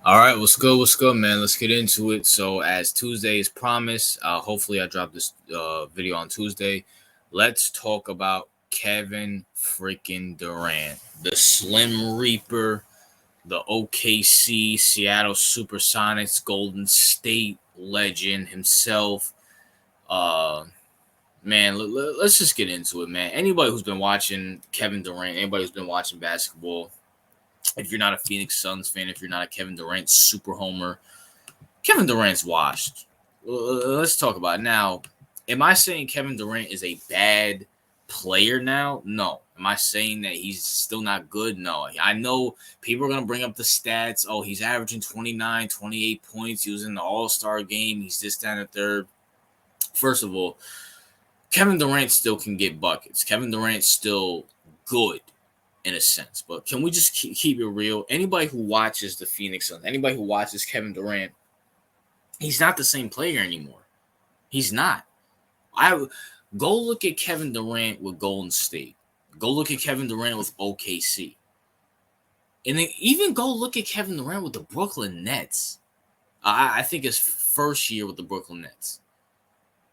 All right, what's good, man? Let's get into it. So, as Tuesday is promised, hopefully I drop this video on Tuesday. Let's talk about Kevin freaking Durant, the Slim Reaper, the OKC Seattle Supersonics Golden State legend himself. Uh, man, let's just get into it, man. Anybody who's been watching Kevin Durant, anybody who's been watching basketball, if you're not a Phoenix Suns fan, if you're not a Kevin Durant super homer, Kevin Durant's washed. Let's talk about it. Now. Am I saying Kevin Durant is a bad player now? No. Am I saying that he's still not good? No. I know people are going to bring up the stats. Oh, he's averaging 29, 28 points. He was in the All-Star game. He's this, that, and the third. First of all, Kevin Durant still can get buckets. Kevin Durant's still good in a sense. But can we just keep it real? Anybody who watches the Phoenix Suns, anybody who watches Kevin Durant, he's not the same player anymore. He's not. I go look at Kevin Durant with Golden State. Go look at Kevin Durant with OKC. And then even go look at Kevin Durant with the Brooklyn Nets. I think his first year with the Brooklyn Nets.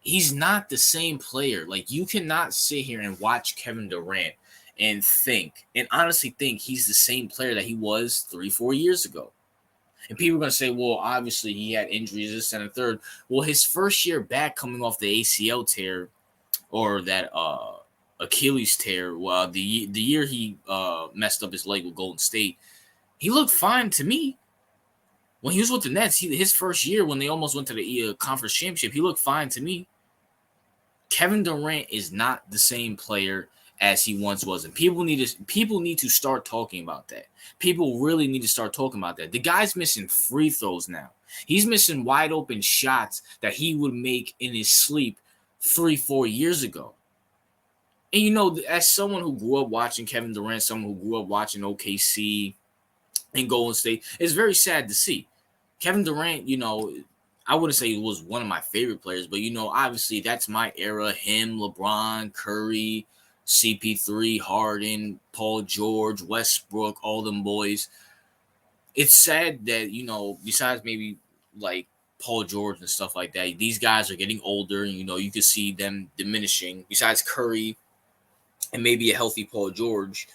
He's not the same player. Like, you cannot sit here and watch Kevin Durant and honestly think he's the same player that he was 3-4 years ago. And people are going to say, well, obviously he had injuries, this and a third. Well, his first year back coming off the ACL tear or that Achilles tear, the year he messed up his leg with Golden State, he looked fine to me. When he was with the Nets, his first year when they almost went to the conference championship, he looked fine to me. Kevin Durant is not the same player as he once was, and people need to start talking about that. People really need to start talking about that. The guy's missing free throws now. He's missing wide open shots that he would make in his sleep 3-4 years ago. And you know, as someone who grew up watching Kevin Durant, someone who grew up watching OKC and Golden State, it's very sad to see. Kevin Durant, you know, I wouldn't say he was one of my favorite players, but, you know, obviously that's my era. Him, LeBron, Curry, CP3, Harden, Paul George, Westbrook, all them boys. It's sad that, you know, besides maybe like Paul George and stuff like that, these guys are getting older, and, you know, you can see them diminishing. Besides Curry and maybe a healthy Paul George,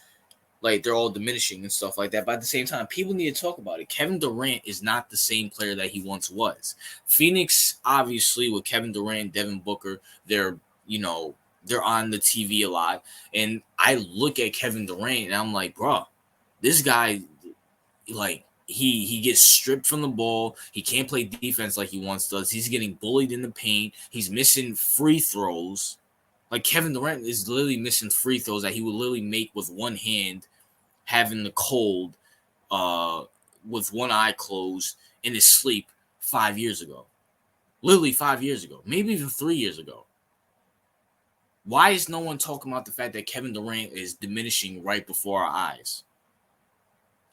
like, they're all diminishing and stuff like that. But at the same time, people need to talk about it. Kevin Durant is not the same player that he once was. Phoenix, obviously, with Kevin Durant, Devin Booker, they're on the TV a lot. And I look at Kevin Durant and I'm like, bro, this guy, like, he gets stripped from the ball. He can't play defense like he once does. He's getting bullied in the paint. He's missing free throws. Like, Kevin Durant is literally missing free throws that he would literally make with one hand, having the cold, with one eye closed in his sleep 5 years ago. Literally 5 years ago. Maybe even 3 years ago. Why is no one talking about the fact that Kevin Durant is diminishing right before our eyes?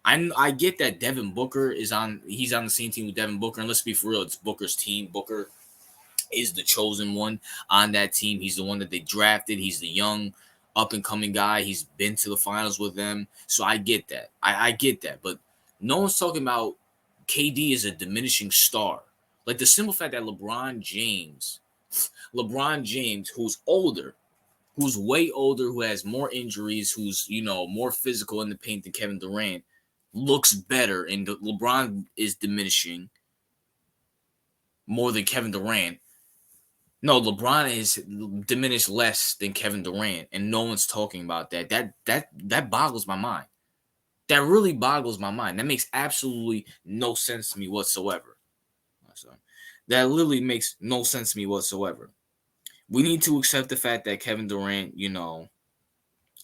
I get that Devin Booker he's on the same team with Devin Booker, and let's be for real, it's Booker's team. Booker is the chosen one on that team. He's the one that they drafted. He's the young, up-and-coming guy. He's been to the finals with them. So I get that. I get that. But no one's talking about KD as a diminishing star. Like, the simple fact that LeBron James, who's older, who's way older, who has more injuries, who's, you know, more physical in the paint than Kevin Durant, looks better, and LeBron is diminishing more than Kevin Durant. No, LeBron is diminished less than Kevin Durant, and no one's talking about that. That boggles my mind. That really boggles my mind. That makes absolutely no sense to me whatsoever. That literally makes no sense to me whatsoever. We need to accept the fact that Kevin Durant, you know,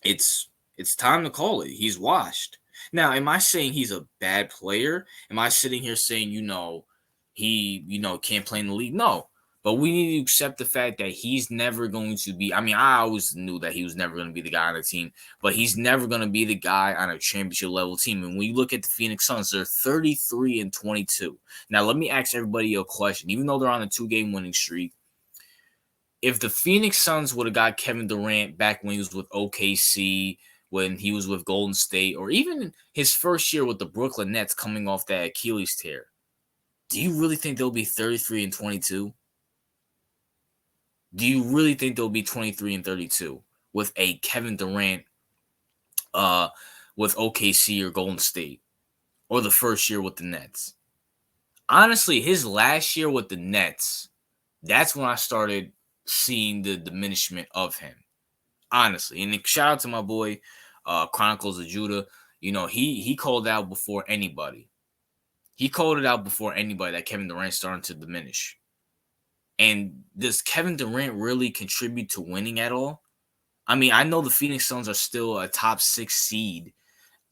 it's time to call it. He's washed. Now, am I saying he's a bad player? Am I sitting here saying, you know, he, you know, can't play in the league? No. But we need to accept the fact that he's never going to be. I mean, I always knew that he was never going to be the guy on the team, but he's never going to be the guy on a championship level team. And when you look at the Phoenix Suns, they're 33-22. Now, let me ask everybody a question. Even though they're on a 2-game winning streak, if the Phoenix Suns would have got Kevin Durant back when he was with OKC, when he was with Golden State, or even his first year with the Brooklyn Nets coming off that Achilles tear. Do you really think they'll be 33 and 22? Do you really think they'll be 23 and 32 with a Kevin Durant with OKC or Golden State, or the first year with the Nets? Honestly, his last year with the Nets, that's when I started seeing the diminishment of him. Honestly. And shout out to my boy, Chronicles of Judah. You know, he called out before anybody. He called it out before anybody that Kevin Durant's starting to diminish. And does Kevin Durant really contribute to winning at all? I mean, I know the Phoenix Suns are still a top 6 seed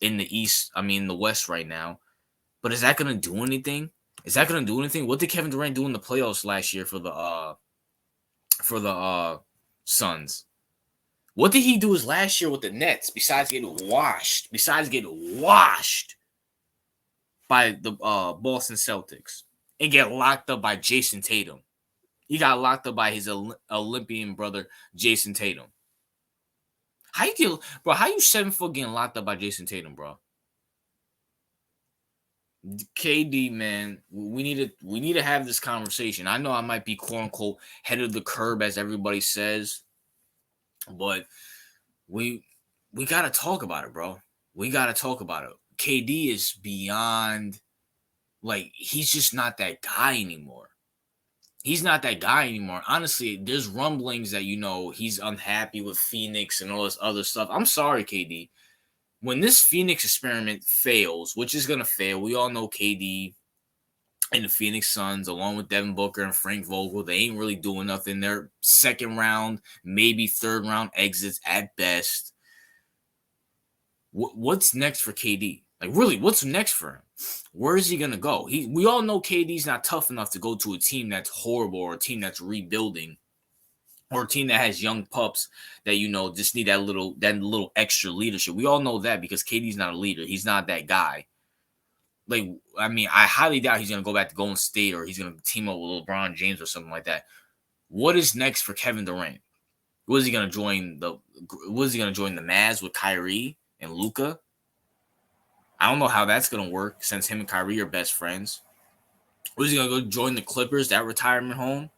in the East, in the West right now. But is that going to do anything? Is that going to do anything? What did Kevin Durant do in the playoffs last year for the Suns? What did he do his last year with the Nets besides getting washed? By the Boston Celtics and get locked up by Jason Tatum. He got locked up by his Olympian brother, Jason Tatum. How you 7 foot getting locked up by Jason Tatum, bro? KD, man, we need to have this conversation. I know I might be quote unquote head of the curb, as everybody says, but we gotta talk about it, bro. We gotta talk about it. KD is beyond, he's just not that guy anymore. He's not that guy anymore. Honestly, there's rumblings that, he's unhappy with Phoenix and all this other stuff. I'm sorry, KD. When this Phoenix experiment fails, which is going to fail, we all know KD and the Phoenix Suns, along with Devin Booker and Frank Vogel, they ain't really doing nothing. They're second round, maybe third round exits at best. What's next for KD? Really, what's next for him? Where is he going to go? We all know KD's not tough enough to go to a team that's horrible, or a team that's rebuilding, or a team that has young pups that, just need that little extra leadership. We all know that because KD's not a leader. He's not that guy. I highly doubt he's going to go back to Golden State, or he's going to team up with LeBron James or something like that. What is next for Kevin Durant? Was he going to join the Mavs with Kyrie and Luka? I don't know how that's going to work since him and Kyrie are best friends. Was he going to go join the Clippers, that retirement home?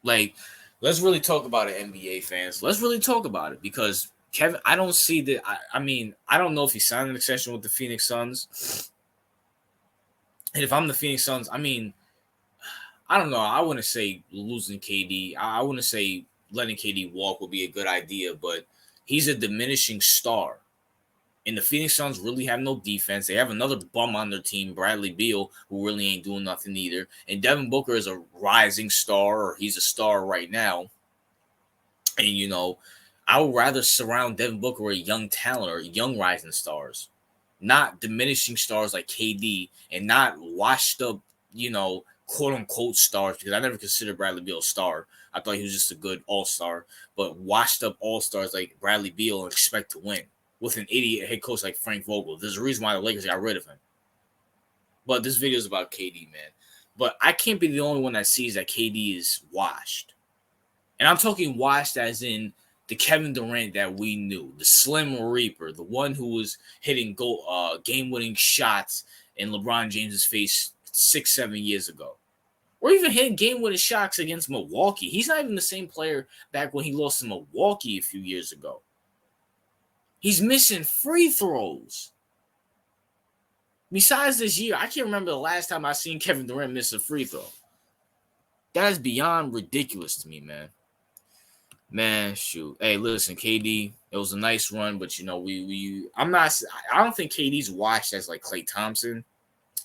Let's really talk about it, NBA fans. Let's really talk about it, because Kevin, I don't see that. I don't know if he signed an extension with the Phoenix Suns. And if I'm the Phoenix Suns, I don't know. I wouldn't say losing KD. I wouldn't say letting KD walk would be a good idea, but he's a diminishing star. And the Phoenix Suns really have no defense. They have another bum on their team, Bradley Beal, who really ain't doing nothing either. And Devin Booker is a rising star, or he's a star right now. And, I would rather surround Devin Booker with young talent or young rising stars, not diminishing stars like KD, and not washed up, quote unquote stars, because I never considered Bradley Beal a star. I thought he was just a good all-star, but washed up all-stars like Bradley Beal and expect to win with an idiot head coach like Frank Vogel. There's a reason why the Lakers got rid of him. But this video is about KD, man. But I can't be the only one that sees that KD is washed. And I'm talking washed as in the Kevin Durant that we knew, the Slim Reaper, the one who was hitting game-winning shots in LeBron James's face 6-7 years ago. Or even hitting game-winning shots against Milwaukee. He's not even the same player back when he lost to Milwaukee a few years ago. He's missing free throws. Besides this year, I can't remember the last time I seen Kevin Durant miss a free throw. That is beyond ridiculous to me, man. Man, shoot. Hey, listen, KD, it was a nice run, but I don't think KD's washed as like Klay Thompson,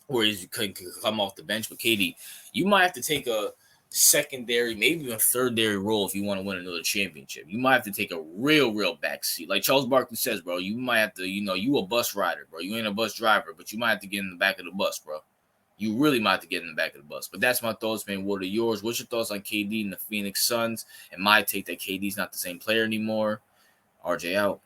where he could come off the bench. But KD, you might have to take a secondary, maybe even a third-dairy role if you want to win another championship. You might have to take a real backseat. Like Charles Barkley says, bro, you might have to, you a bus rider, bro. You ain't a bus driver, but you might have to get in the back of the bus, bro. You really might have to get in the back of the bus. But that's my thoughts, man. What are yours? What's your thoughts on KD and the Phoenix Suns? And my take that KD's not the same player anymore. RJ out.